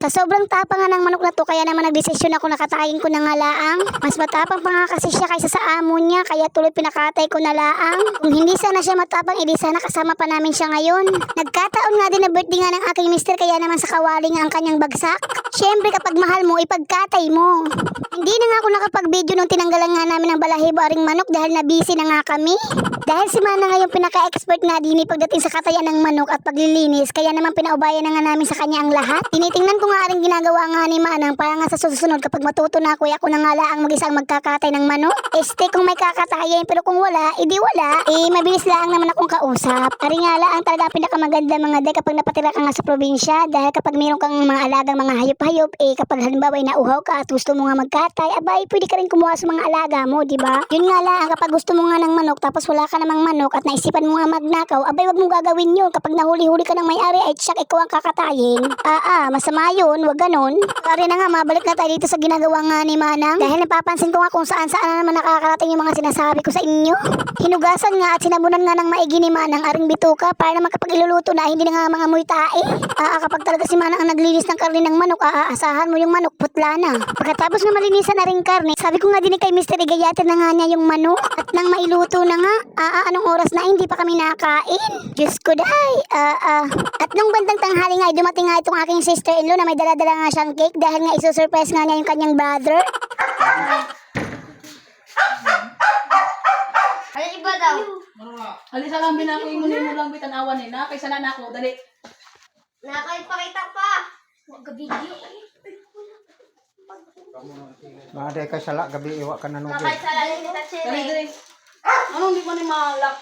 Sa sobrang tapang nga ng manok na to, kaya naman nagdesisyon ako nakatayin ko na nga laang. Mas matapang pa nga kasi siya kaysa sa amo niya, kaya tuloy pinakatay ko na laang. Kung hindi sana siya matapang, edi sana kasama pa namin siya ngayon. Nagkataon nga din na birthday nga ng aking mister, kaya naman sa kawali nga ang kanyang bagsak. Syempre kapag mahal mo, ipagkatay mo. Hindi na nga ako nakapag-video nung tinanggalan nga namin ng balahibo aring manok dahil na busy na nga kami. Dahil si Mana nga yung pinaka-expert nga din pagdating sa katayan ng manok at paglilinis, kaya naman pinaubayan na nga namin sa kanya ang lahat. Tinitingnan ko nga aring ginagawa nga ni Manang para nga sa susunod kapag matuto na ako, ako na nga laang mag-isang magkakatay ng manok. Kung may kakatayin, pero kung wala, edi wala. Mabilis lang naman akong kausap. Ari nga laang talaga pinakamaganda mga day kapag napatira ka nga sa probinsya, dahil kapag mayroon kang mga alagang mga hayop-hayop, kapag halimbawa ay nauhaw ka at gusto mo nga magkatay, abay pwede ka rin kumuha sa mga alaga mo, di ba? Yun nga lang kapag gusto mo nga ng manok tapos wala ka namang manok at naisipan mo nga magnakaw, abay wag mong gagawin yun. Kapag nahuli-huli ka ng may-ari ay tsak ikaw ang kakatayin. Masama yun, wag ganon. Ari na nga, mabalik na tayo dito sa ginagawa nga ni Manang, dahil napapansin ko nga kung saan-saan naman nakakarating yung mga sinasabi ko sa inyo. Hinugasan nga at sinabunan nga ng maigi ni Manang aring bituka para naman kapag iluluto na hindi na nga mga muy tae. Kapag talaga si Manang ang naglinis ng karne ng manok, aasahan mo yung manok putla na. Pagkatapos na malinisan na ring karne, sabi ko nga din kay Mr. Igayatin na nga niya yung manok at nang mailuto na nga, anong oras na hindi pa kami nakain. Diyos ko dahay. At nung bandang tanghali nga, dumating nga itong aking sister-in-law na may dala-dala nga siyang cake dahil nga isusurprise nga niya yung kanyang brother. Ano iba daw? Halisa lang binaking mo lang bitanawan na kaysa na ako, dali. Nakakipakita pa. Huwag ka video. Maday ka sala gabi iwa ka na nubi. Nakakaisalali kita siya. Dali. Anong di mo ni malak?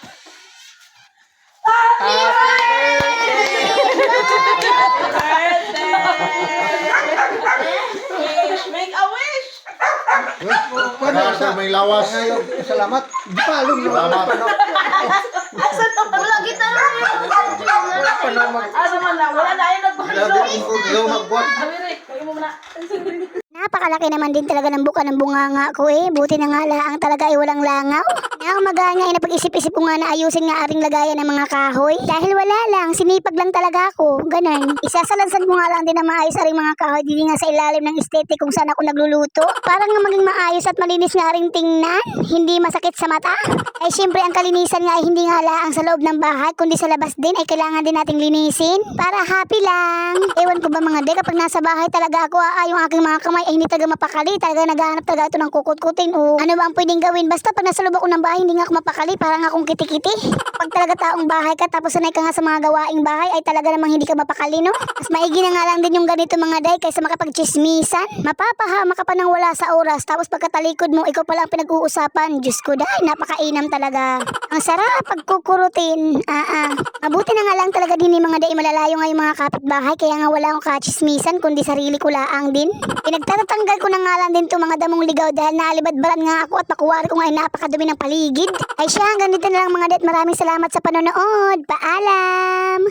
Make a wish! Sa may lawas. Salamat. Di pa alum no. Salamat. Wala kita lang. Asa man na, wala na yun Grabe, ikaw magbuhat. Abiri, kayo mo muna. Napakalaki naman din talaga ng buka ng bunganga ko Buti na nga laang talaga ay walang langaw. Umaga nga napag-isip-isip ko nga na ayusin nga aring lagayan ng mga kahoy. Dahil wala lang, sinipag lang talaga ako. Ganun. Isasalansan ko nga lang din na maayos aring mga kahoy. Dili nga sa ilalim ng estete kung saan ako nagluluto. Para nga maging maayos at malinis nga aring tingnan. Hindi masakit sa mata. Ay syempre ang kalinisan nga ay hindi nga laang sa loob ng bahay, kundi sa labas din ay kailangan din nating linisin. Para happy lang. Ewan ko ba mga de, kapag nasa bahay talaga ako, yung aking mga kamay ay hindi talaga mapakali. Talaga naghahanap talaga ito ng kukut-kutin o ano ba ang pwedeng gawin. Basta pag nasa loob ako ng bahay, hindi nga ako mapakali. Parang akong kiti-kiti. Pag talaga taong bahay ka, tapos sanay ka nga sa mga gawaing bahay, ay talaga namang hindi ka mapakali, no? Mas maigi na nga lang din yung ganito mga day kaysa makapagchismisan. Mapapahama ka pa ng wala sa oras, tapos pagkatalikod mo, ikaw pala ang pinag-uusapan. Diyos ko day, napakainam talaga. Ang sarap pagkukurutin. Mabuti na nga lang talaga din yung mga day, malalayo nga yung mga kapitbahay, kaya nga wala akong kachismisan, kundi sarili ko laang din. Pinagtatanggal ko na nga lang din itong mga damong ligaw dahil naalibadbaran nga ako at makuwari ko nga ay napakadumi ng paligid. Ay siya, hanggang dito na lang mga day. Maraming salamat sa panonood. Paalam!